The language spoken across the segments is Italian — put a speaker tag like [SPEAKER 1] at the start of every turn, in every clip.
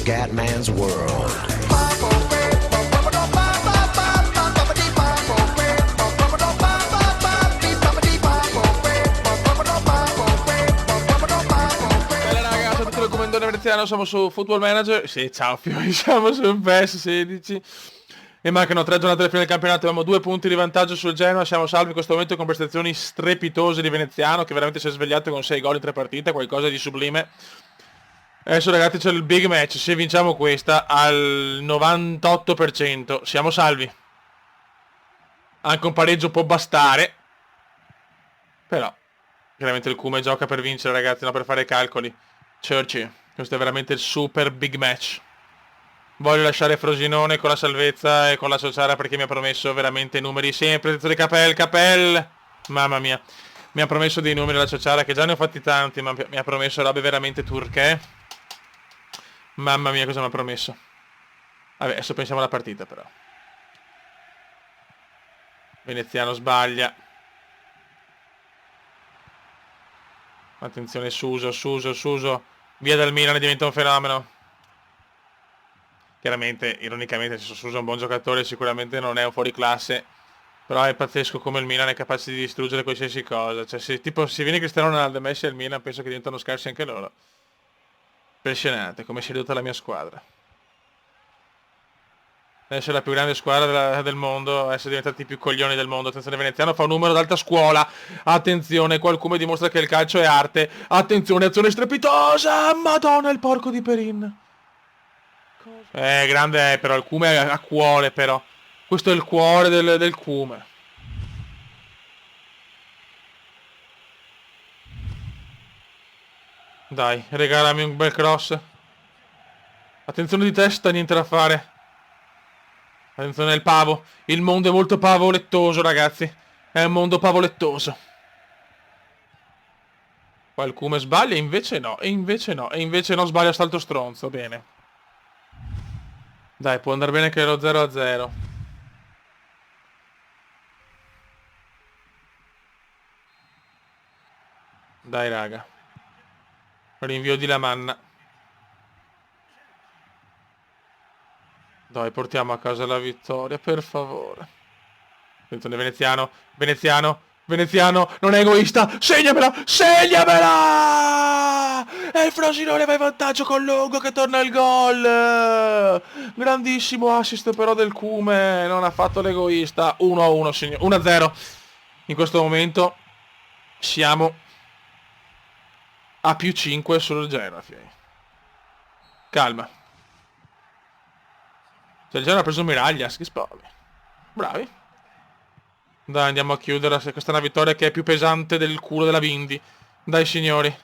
[SPEAKER 1] Scatman's World.
[SPEAKER 2] Veneziano, siamo su Football Manager. Sì, ciao Fiori, siamo su PES 16 e mancano 3 giornate alla fine del campionato. Abbiamo 2 punti di vantaggio sul Genoa. Siamo salvi in questo momento con prestazioni strepitose di Veneziano, che veramente si è svegliato con 6 gol in 3 partite, qualcosa di sublime. Adesso ragazzi c'è il big match. Se vinciamo questa al 98% siamo salvi. Anche un pareggio può bastare, però chiaramente il Cume gioca per vincere, ragazzi, non per fare calcoli. Churchy, questo è veramente il super big match. Voglio lasciare Frosinone con la salvezza e con la Sociara perché mi ha promesso veramente numeri sempre. Capel. Mamma mia. Mi ha promesso dei numeri la Sociara, che già ne ho fatti tanti, ma mi ha promesso robe veramente turche. Mamma mia, cosa mi ha promesso. Vabbè, adesso pensiamo alla partita però. Veneziano sbaglia. Attenzione, Suso. Via dal Milan e diventa un fenomeno. Chiaramente, ironicamente, se Suso è un buon giocatore, sicuramente non è un fuoriclasse. Però è pazzesco come il Milan è capace di distruggere qualsiasi cosa. Cioè, se viene Cristiano Ronaldo e Messi al Milan, penso che diventano scarsi anche loro. Impressionante, come si è ridotta la mia squadra. Adesso è la più grande squadra del mondo, essere diventati i più coglioni del mondo. Attenzione, Veneziano fa un numero d'alta scuola. Attenzione, qualcuno dimostra che il calcio è arte. Attenzione, azione strepitosa. Madonna, il porco di Perin. Grande però, il Cume a cuore però. Questo è il cuore del Cume. Dai, regalami un bel cross. Attenzione di testa, niente da fare. Attenzione al pavo. Il mondo è molto pavolettoso, ragazzi. È un mondo pavolettoso. Qualcuno sbaglia, invece no. E invece no, sbaglia salto stronzo. Bene. Dai, può andare bene che lo 0-0. Dai, raga. Rinvio di Lamanna. Dai, portiamo a casa la vittoria, per favore. Attenzione, Veneziano, non è egoista. Segnamela! E il Frosinone va in vantaggio con Longo che torna il gol. Grandissimo assist però del Cume, non ha fatto l'egoista. 1-1, signor. 1-0. In questo momento siamo a più 5 sul Genoa. Calma. Cioè il Genoa ha preso Miraglias, che spalle. Bravi. Dai, andiamo a chiudere. Questa è una vittoria che è più pesante del culo della Vindi. Dai, signori.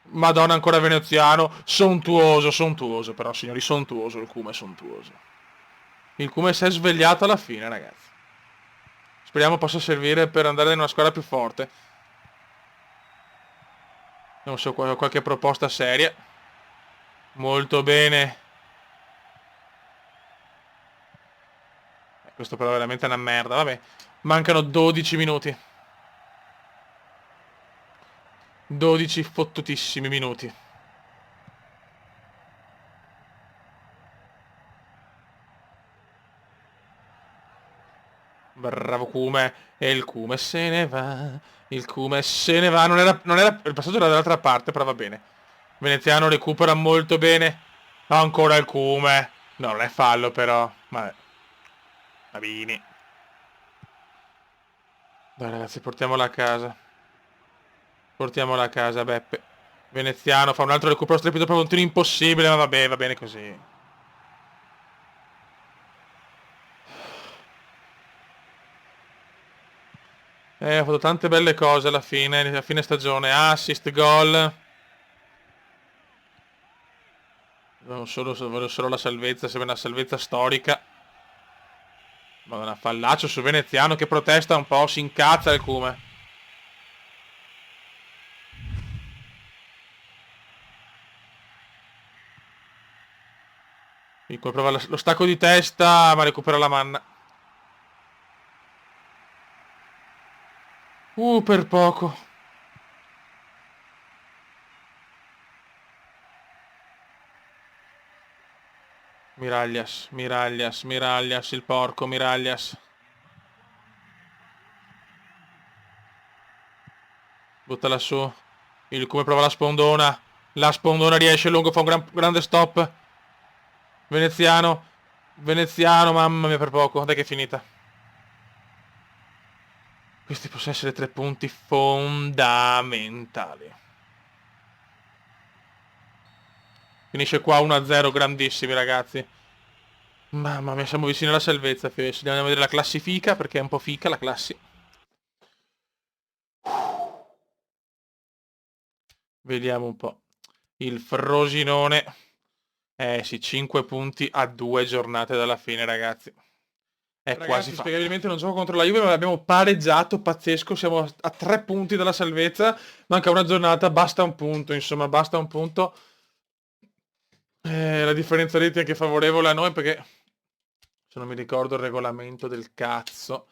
[SPEAKER 2] Madonna, ancora Veneziano. Sontuoso però, signori. Sontuoso, il Cume è sontuoso. Il Cume si è svegliato alla fine, ragazzi. Speriamo possa servire per andare in una squadra più forte. Non so, qualche proposta seria. Molto bene. Questo però è veramente una merda, vabbè. Mancano 12 minuti. 12 fottutissimi minuti. Bravo Cume. E il Cume se ne va. Il Cume se ne va. Non era, il passaggio era dall'altra parte, però va bene. Veneziano recupera molto bene. Ancora il Cume. No, non è fallo però. Vabbè. Navini. Dai ragazzi, portiamola a casa. Portiamola a casa, Beppe. Veneziano fa un altro recupero strepito per un tiro impossibile, ma vabbè, va bene così. Ha fatto tante belle cose alla fine stagione. Assist, gol. Volevo solo la salvezza, sembra una salvezza storica. Madonna, fallaccio su Veneziano che protesta un po', si incazza il Cume. Il Cume prova lo stacco di testa, ma recupera la manna. Per poco. Miraglias, Miraglias, Miraglias, il porco Miraglias. Buttala su. Il come prova la spondona. La spondona riesce lungo, fa un grande stop. Veneziano. Veneziano, mamma mia per poco. Dai che è finita. Questi possono essere 3 punti fondamentali. Finisce qua 1-0, grandissimi ragazzi. Mamma mia, siamo vicini alla salvezza, Fies. Andiamo a vedere la classifica, perché è un po' fica la classi. Vediamo un po'. Il Frosinone. Sì, 5 punti a 2 giornate dalla fine, ragazzi. È ragazzi, quasi fatta. Spiegabilmente non gioco contro la Juve, ma abbiamo pareggiato, pazzesco. Siamo a 3 punti dalla salvezza. Manca una giornata, basta un punto, insomma, basta un punto. La differenza reti è anche favorevole a noi, perché se non mi ricordo il regolamento del cazzo.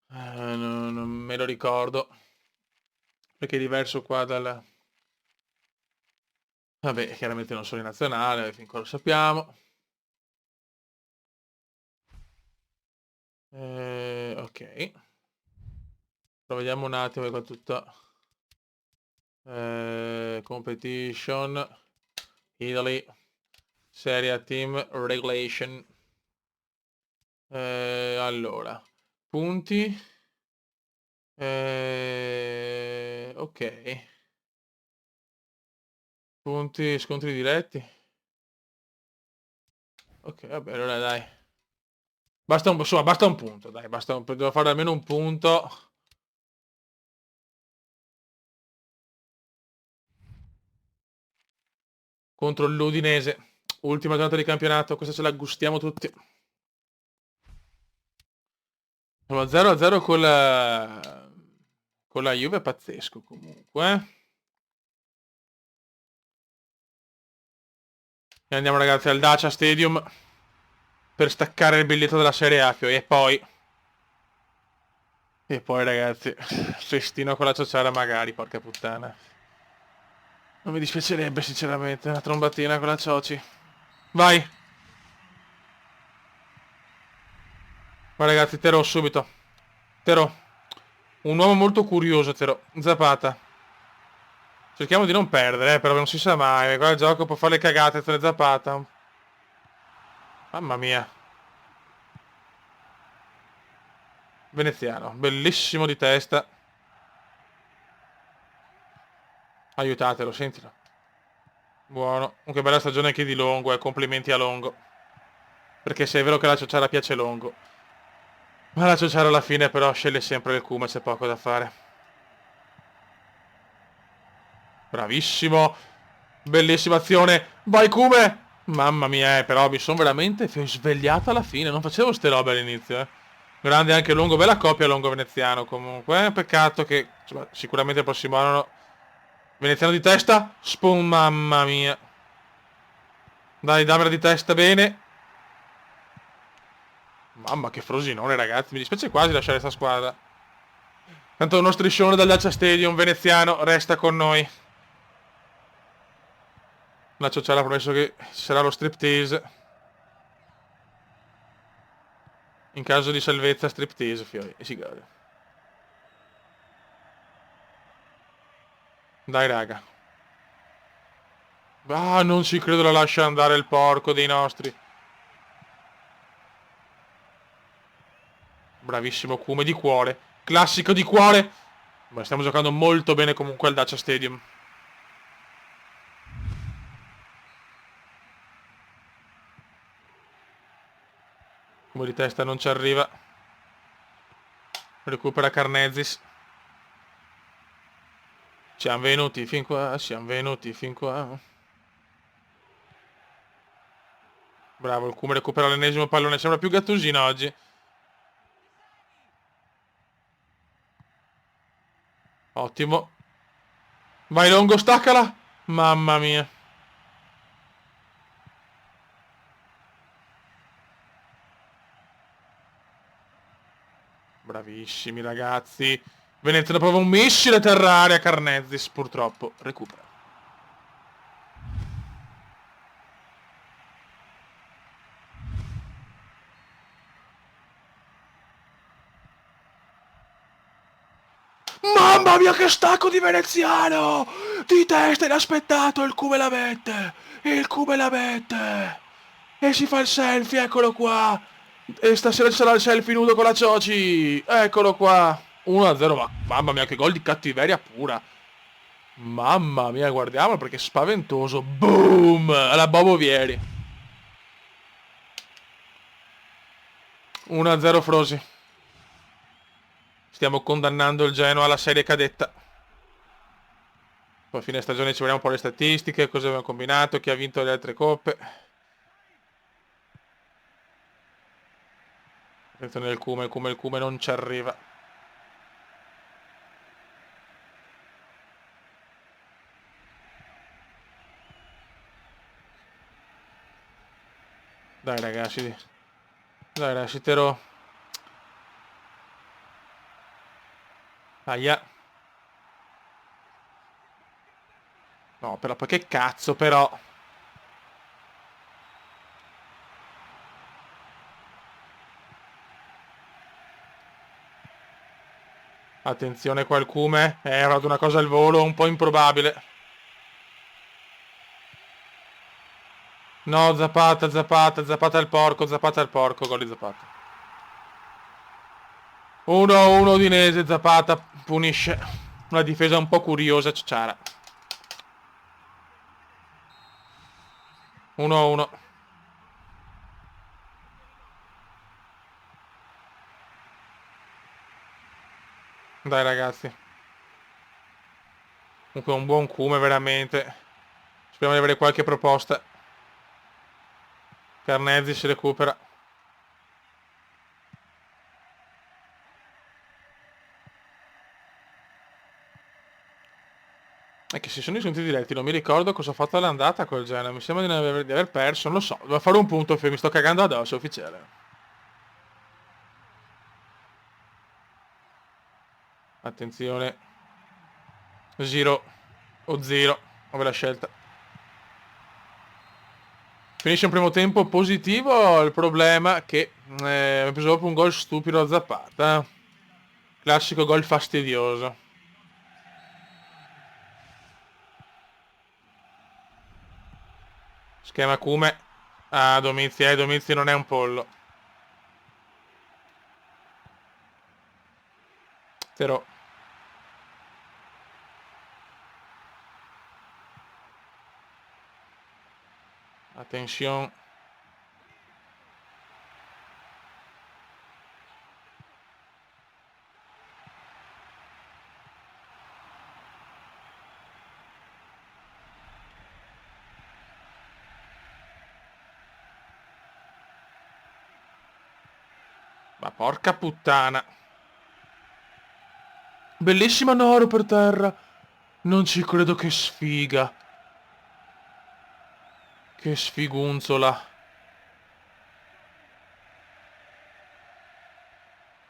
[SPEAKER 2] Non me lo ricordo. Perché è diverso qua dal... Vabbè, chiaramente non sono in nazionale, fin qua lo sappiamo. Ok. Però vediamo un attimo qua tutta... competition. Italy. Serie A Team Regulation. Allora. Punti. Ok. Punti, scontri diretti. Ok, vabbè, allora dai. Basta un, insomma, basta un punto, dai, devo fare almeno un punto. Contro l'Udinese. Ultima giornata di campionato, questa ce la gustiamo tutti. Siamo 0-0 con la Juve, pazzesco comunque. E andiamo ragazzi al Dacia Stadium per staccare il biglietto della Serie A. E poi ragazzi, festino con la ciociara magari, porca puttana. Non mi dispiacerebbe sinceramente, una trombatina con la Cioci. Vai! Ma ragazzi, Tero subito. Tero. Un uomo molto curioso, Tero. Zapata. Cerchiamo di non perdere, però non si sa mai. Qua il gioco può fare le cagate, Tero Zapata. Mamma mia. Veneziano. Bellissimo di testa. Aiutatelo, sentilo. Buono. Che bella stagione anche di Longo, complimenti a Longo. Perché se è vero che la ciociara piace Longo. Ma la ciociara alla fine però sceglie sempre il Kuma, c'è poco da fare. Bravissimo. Bellissima azione. Vai Kume. Mamma mia, però mi sono veramente svegliato alla fine. Non facevo ste robe all'inizio, Grande anche Longo. Bella coppia Longo-Veneziano comunque. Peccato che insomma, sicuramente il prossimo anno... Veneziano di testa. Spoon, mamma mia. Dai, dammela di testa bene. Mamma che Frosinone ragazzi. Mi dispiace quasi lasciare questa squadra. Tanto uno striscione dal Dacia Stadium veneziano resta con noi. La ciociara ha promesso che ci sarà lo striptease. In caso di salvezza striptease, fiori. E si gode. Dai raga. Ah, non ci credo, la lascia andare il porco dei nostri. Bravissimo Kume di cuore. Classico di cuore. Ma stiamo giocando molto bene comunque al Dacia Stadium. Come di testa non ci arriva. Recupera Carnezis. Siamo venuti fin qua, siamo venuti fin qua. Bravo, il Kume recupera l'ennesimo pallone. Sembra più Gattusino oggi. Ottimo. Vai Longo, staccala. Mamma mia. Bravissimi ragazzi. Venezia prova un missile terra-aria. Carnezis purtroppo recupera. Mamma mia che stacco di veneziano! Di testa inaspettato, il come la mette! Il come la mette! E si fa il selfie, eccolo qua! E stasera ci sarà il selfie nudo con la Cioci! Eccolo qua! 1-0, ma mamma mia che gol di cattiveria pura! Mamma mia, guardiamolo perché è spaventoso! Boom! Alla Bobo Vieri! 1-0 Frosi. Stiamo condannando il Genoa alla serie cadetta. Poi a fine stagione ci vediamo un po' le statistiche, cosa abbiamo combinato, chi ha vinto le altre coppe. Attenzione il Cume non ci arriva. Dai ragazzi, Tero. Aia. No, però poi che cazzo, però. Attenzione qua il Cume. Era una cosa al volo, un po' improbabile. No, Zapata al porco, gol di Zapata. 1-1 Udinese, Zapata punisce. Una difesa un po' curiosa, Ciara. 1-1. Dai ragazzi. Comunque un buon Cume veramente. Speriamo di avere qualche proposta. Carnezzi si recupera. È che si sono i punti diretti, non mi ricordo cosa ho fatto all'andata col Genoa. Mi sembra di aver perso, non lo so. Devo fare un punto, mi sto cagando addosso, è ufficiale. Attenzione. Giro o zero. Come la scelta. Finisce un primo tempo positivo, il problema è che ho preso proprio un gol stupido a Zapata. Classico gol fastidioso. Schema Cume. Ah, Domizzi non è un pollo. Però. Attenzione. Ma porca puttana. Bellissima Noro per terra. Non ci credo, che sfiga. Che sfigunzola.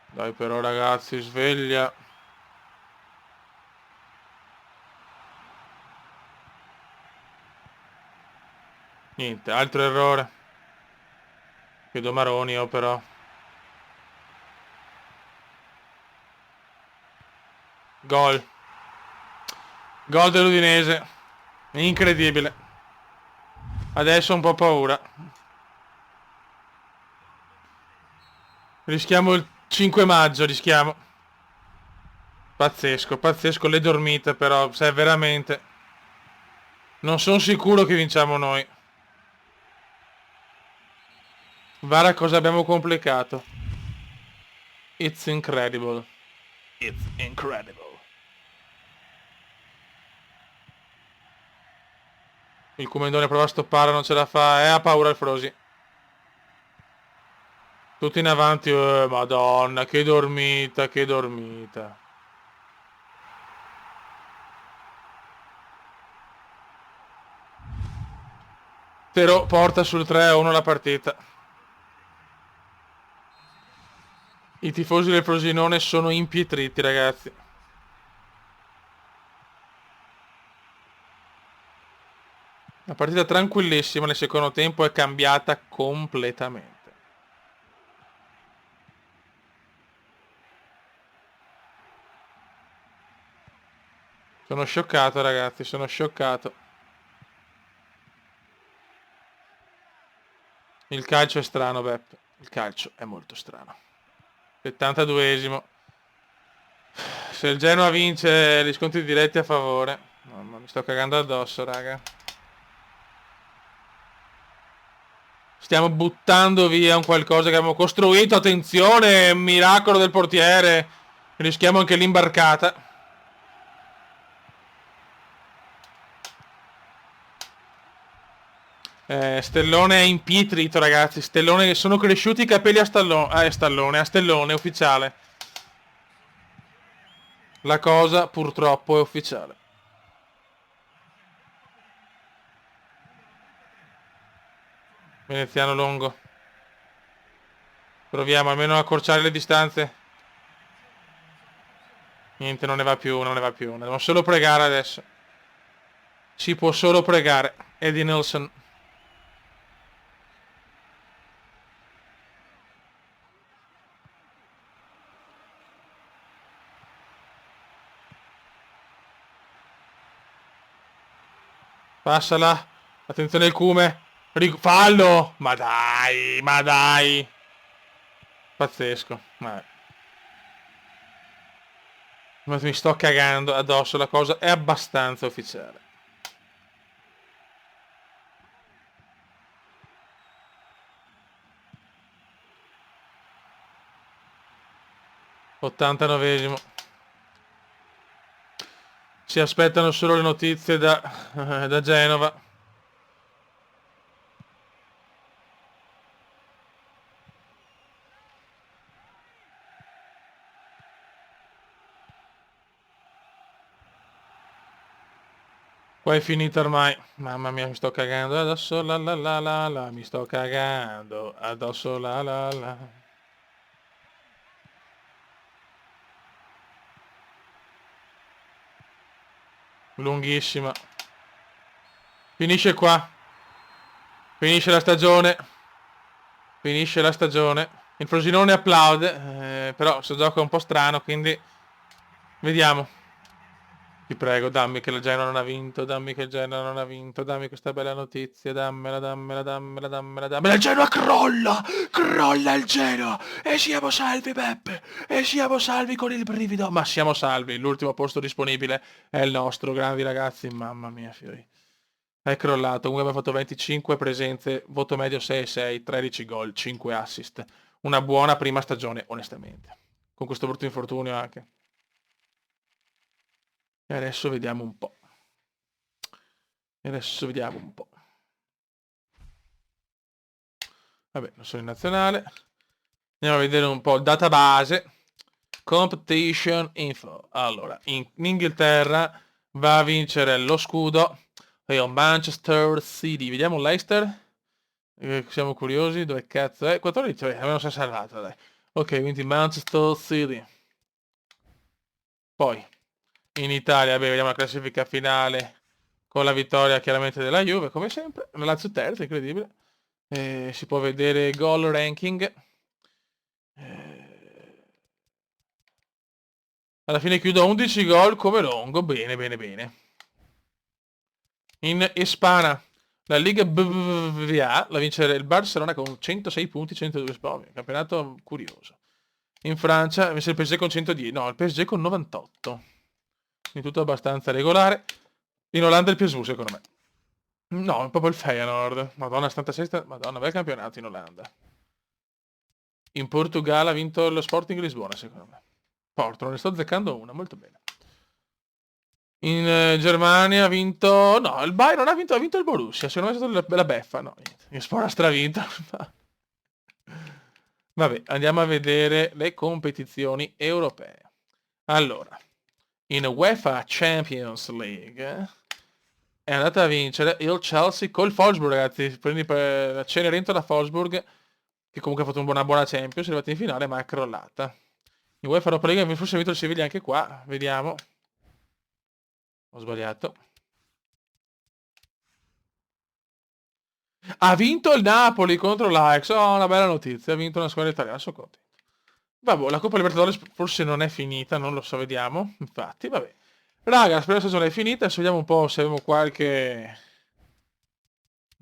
[SPEAKER 2] Dai però ragazzi, sveglia. Niente, altro errore. Chiedo Maroni però. Gol. Gol dell'Udinese. Incredibile. Adesso ho un po' paura. Rischiamo il 5 maggio, rischiamo. Pazzesco, pazzesco le dormite però, se veramente. Non sono sicuro che vinciamo noi. Guarda cosa abbiamo complicato. It's incredible. It's incredible. Il Comendone prova a stoppare, non ce la fa. Ha paura il Frosi. Tutti in avanti. Madonna, che dormita, che dormita. Però porta sul 3-1 la partita. I tifosi del Frosinone sono impietriti, ragazzi. La partita tranquillissima, nel secondo tempo è cambiata completamente. Sono scioccato, ragazzi, sono scioccato. Il calcio è strano, Beppe. Il calcio è molto strano. 72esimo. Se il Genoa vince, gli scontri diretti a favore. Mamma, mi sto cagando addosso, raga. Stiamo buttando via un qualcosa che abbiamo costruito. Attenzione, miracolo del portiere. Rischiamo anche l'imbarcata. Stellone è impietrito, ragazzi. Stellone, sono cresciuti i capelli a Stallone, a Stellone, ufficiale. La cosa purtroppo è ufficiale. Veneziano lungo. Proviamo almeno a accorciare le distanze. Niente, non ne va più, non ne va più. Dobbiamo solo pregare adesso. Si può solo pregare. Eddie Nelson. Passala. Attenzione al cume. Fallo. Ma dai, ma dai. Pazzesco. Vabbè. Ma mi sto cagando addosso, la cosa è abbastanza ufficiale. (89esimo). Si aspettano solo le notizie da Genova. Qua è finita ormai. Mamma mia, mi sto cagando addosso, la la la la la. Mi sto cagando addosso, la la la. Lunghissima. Finisce qua. Finisce la stagione. Finisce la stagione. Il Frosinone applaude. Però si gioca un po' strano, quindi vediamo. Ti prego, dammi che il Genoa non ha vinto, dammi che il Genoa non ha vinto, dammi questa bella notizia, dammela, dammela, dammela, dammela, dammela. Il Genoa crolla! Crolla il Genoa! E siamo salvi, Beppe! E siamo salvi con il brivido! Ma siamo salvi, l'ultimo posto disponibile è il nostro, grandi ragazzi, mamma mia, fiori. È crollato, comunque abbiamo fatto 25 presenze, voto medio 6-6, 13 gol, 5 assist. Una buona prima stagione, onestamente. Con questo brutto infortunio anche. E adesso vediamo un po'. Vabbè, non sono in nazionale. Andiamo a vedere un po' il database. Competition info. Allora, in Inghilterra va a vincere lo scudo il Manchester City. Vediamo Leicester. Siamo curiosi. Dove cazzo è? 14. Almeno si è salvata, dai. Ok, quindi Manchester City. Poi, in Italia, beh, vediamo la classifica finale con la vittoria chiaramente della Juve, come sempre. La Lazio terza, incredibile. Si può vedere goal ranking. Alla fine chiudo a 11 gol come Longo. Bene, bene, bene. In Espana, la Liga BBVA la vince il Barcellona con 106 punti, 102 spogli. Campionato curioso. In Francia, invece il PSG con 110. No, il PSG con 98. Quindi tutto abbastanza regolare. In Olanda il PSV, secondo me. No, è proprio il Feyenoord. Madonna, 76. Madonna, bel campionato in Olanda. In Portogallo ha vinto lo Sporting Lisbona, secondo me. Porto, non ne sto azzeccando una, molto bene. In Germania ha vinto... No, il Bayern non ha vinto il Borussia. Secondo me è stata la beffa. No, niente. Il Sport ha stravinto. Vabbè, andiamo a vedere le competizioni europee. Allora, in UEFA Champions League è andata a vincere il Chelsea col Wolfsburg, ragazzi. Prendi per la Cenerentola Wolfsburg, che comunque ha fatto una buona Champions, è arrivata in finale, ma è crollata. In UEFA Europa League forse ha vinto il Sevilla anche qua, vediamo. Ho sbagliato. Ha vinto il Napoli contro l'Ajax. Oh, una bella notizia. Ha vinto una squadra italiana. Sono contento. Vabbè, la Coppa Libertadores forse non è finita. Non lo so, vediamo. Infatti, vabbè. Raga, spero la stagione è finita, adesso vediamo un po' se abbiamo qualche...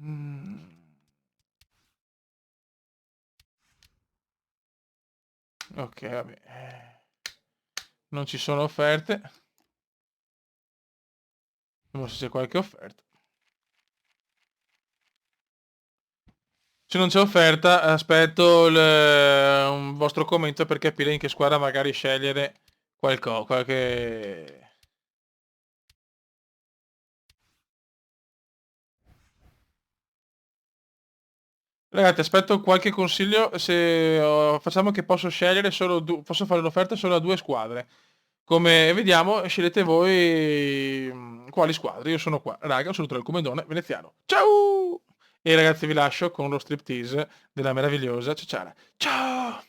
[SPEAKER 2] Mm, ok, vabbè. Non ci sono offerte. Vediamo se c'è qualche offerta. Se non c'è offerta, aspetto un vostro commento per capire in che squadra magari scegliere qualche... Ragazzi, aspetto qualche consiglio se facciamo che posso scegliere solo posso fare l'offerta solo a due squadre. Come vediamo, scegliete voi quali squadre. Io sono qua. Raga, un saluto dal Comendone veneziano. Ciao! E ragazzi vi lascio con lo striptease della meravigliosa Ciociara. Ciao!